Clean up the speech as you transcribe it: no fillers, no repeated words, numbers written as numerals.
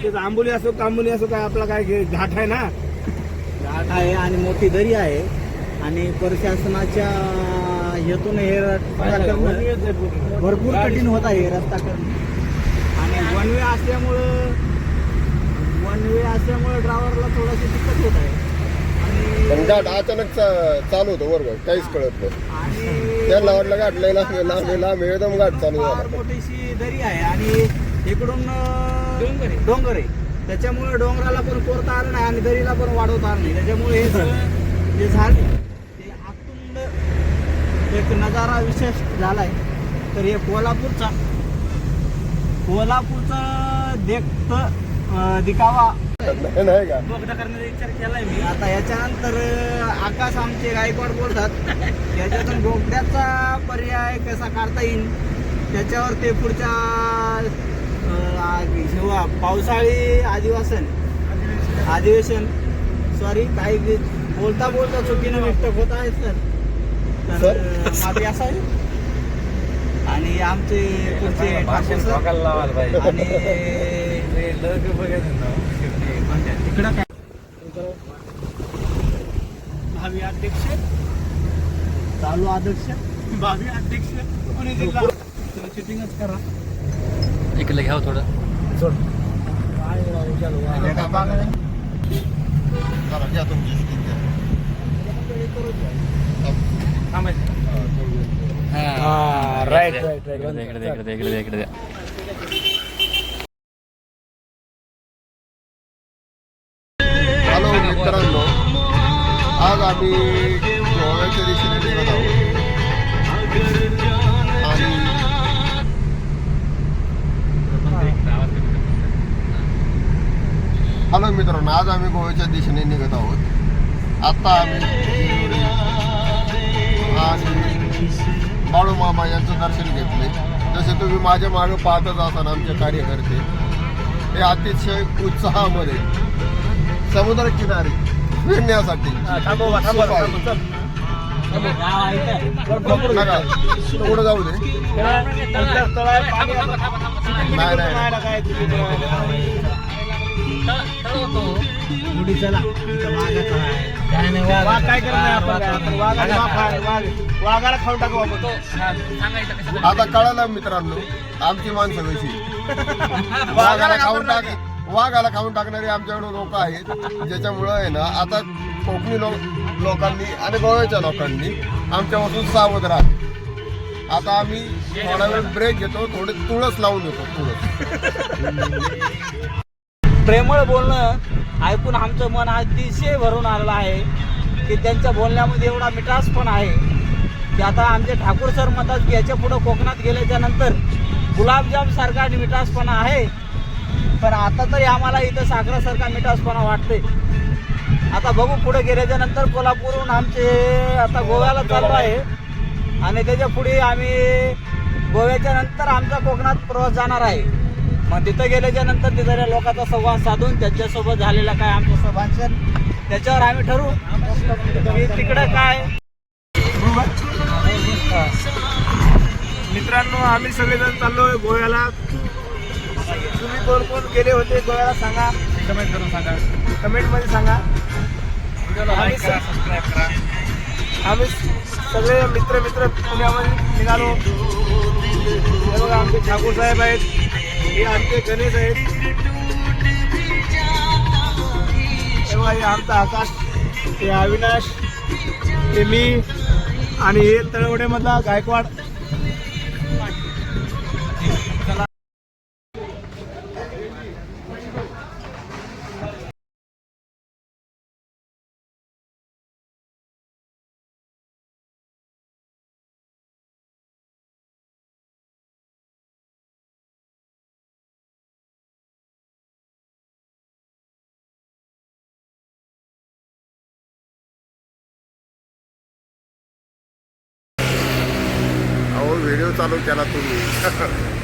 ते आंबोली असो कांबोली असो काय आपला काय घाट आहे ना, घाट आहे आणि मोठी दरी आहे आणि प्रशासनाच्या हेतून हे रस्ता करणं भरपूर कठीण होत आहे रस्ता करणं. आणि वन वे असल्यामुळे ड्रायव्हरला थोडीशी दिक्कत होत आहे. पण घाट अचानक चालू होतं बरोबर, काहीच कळत नाही. आणि त्यांना वाटलं घाट लय लांब एकदम घाट चालू फार झाला. मोठीशी दरी आहे आणि इकडून डोंगर आहे, त्याच्यामुळे डोंगराला पण कोरता आलं नाही आणि दरीला पण वाढवता आलं नाही. त्याच्यामुळे हे सगळं जे झाले ते आतून एक नजारा विशेष झालाय. तर हे कोल्हापूरचा दिखावा नाही का बोगदा करण्याचा विचार केलाय मी. आता याच्यानंतर आकाश आमचे गायकवाड बोलतात याच्यातून बोगद्याचा पर्याय कसा काढता येईल त्याच्यावर ते पुढच्या पावसाळी अधिवेशन काही बोलता चुकीनं व्यक्त होत आहे तर माफी असावी. आणि आमचे पुढचे आणि इकडं काय भावी अध्यक्ष चालू अध्यक्ष भावी अध्यक्ष पुणे जिल्हा चिटिंगच करा. इकडे घ्यावं थोडं. राईट इकडे हॅलो मित्रांनो, आज आम्ही गोव्याच्या दिशेने निघत आहोत. आणि हॅलो मित्रांनो, आज आम्ही गोव्याच्या दिशेने निघत आहोत. आता आम्ही जेजुरी आणि बाळूमामा यांचं दर्शन घेतले. जसे तुम्ही माझ्या मागे पाहतच असाल, आमचे कार्यकर्ते हे अतिशय उत्साहामध्ये समुद्रकिनारी फिरण्यासाठी पुढे जाऊ दे. काय वाघाला खाऊन टाकू आपण. आता कळालं मित्रांनो आमची माणसं कशी वाघाला खाऊन टाकणारे आमच्याकडे लोक आहेत. ज्याच्यामुळं आहे ना आता कोकणी लोकांनी आणि गोव्याच्या लोकांनी आमच्यापासून सावध राहत. आता आम्ही थोडा वेळ ब्रेक घेतो, थोडे तुळस लावून येतो. प्रेमळ बोलणं ऐकून आमचं मन अतिशय भरून आलेलं आहे की त्यांच्या बोलण्यामध्ये एवढा मिठास पण आहे की आता आमचे ठाकूर सर म्हणतात की याच्या पुढं कोकणात गेल्याच्या नंतर गुलाबजाम सारखा मिठासपणा आहे, पण आता तरी आम्हाला इथं साखरासारखा मिठासपणा वाटते. आता बघू पुढे गेल्याच्या नंतर कोल्हापूरहून आमचे आता गोव्याला चाललो आहे आणि त्याच्या पुढे आम्ही गोव्याच्या नंतर आमचा कोकणात प्रवास जाणार आहे. मग तिथं गेल्याच्या नंतर तिथल्या लोकांचा संवाद साधून त्यांच्यासोबत झालेला काय आमचं संभाषण त्याच्यावर आम्ही ठरवू की तिकडं काय. मित्रांनो, आम्ही सगळेजण चाललोय गोव्याला. तुम्ही कोण गेले होते गोव्याला सांगा, कमेंट करून सांगा, कमेंटमध्ये सांगा. आम्ही सगळे मित्र पुण्यामध्ये निघालो. हे बघा आमचे ठाकूर साहेब आहेत, हे आमचे गणेश आहेत, हे बघा हे आमचा आकाश, हे अविनाश, हे मी आणि हे तळवडेमधला गायकवाड. व्हिडिओ चालू केला तुम्ही.